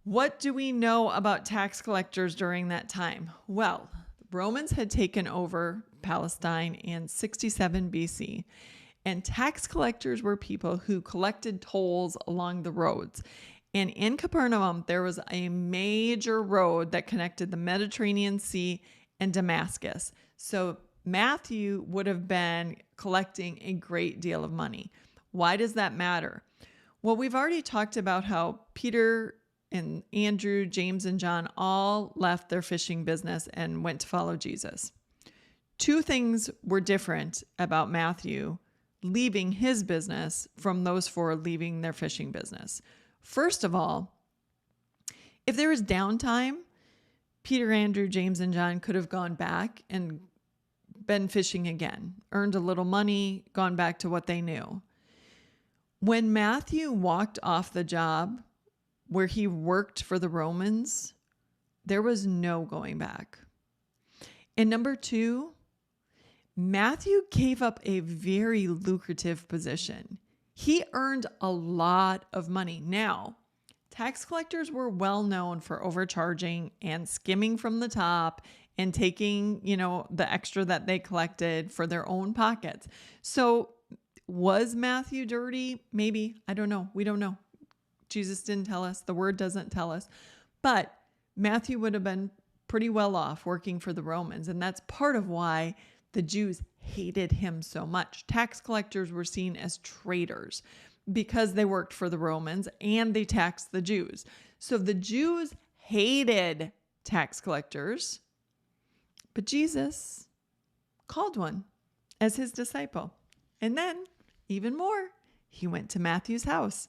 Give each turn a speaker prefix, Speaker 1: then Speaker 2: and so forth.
Speaker 1: What do we know about tax collectors during that time? Well, the Romans had taken over Palestine in 67 BC, and tax collectors were people who collected tolls along the roads. And in Capernaum, there was a major road that connected the Mediterranean Sea and Damascus. So Matthew would have been collecting a great deal of money. Why does that matter? Well, we've already talked about how Peter and Andrew, James, and John all left their fishing business and went to follow Jesus. Two things were different about Matthew leaving his business from those four leaving their fishing business. First of all, if there was downtime, Peter, Andrew, James, and John could have gone back and been fishing again, earned a little money, gone back to what they knew. When Matthew walked off the job where he worked for the Romans, there was no going back. And number two, Matthew gave up a very lucrative position. He earned a lot of money. Now, tax collectors were well known for overcharging and skimming from the top and taking, the extra that they collected for their own pockets. So was Matthew dirty? Maybe. I don't know. We don't know. Jesus didn't tell us. The word doesn't tell us. But Matthew would have been pretty well off working for the Romans. And that's part of why the Jews hated him so much. Tax collectors were seen as traitors because they worked for the Romans and they taxed the Jews. So the Jews hated tax collectors, but Jesus called one as his disciple. And then, even more, he went to Matthew's house.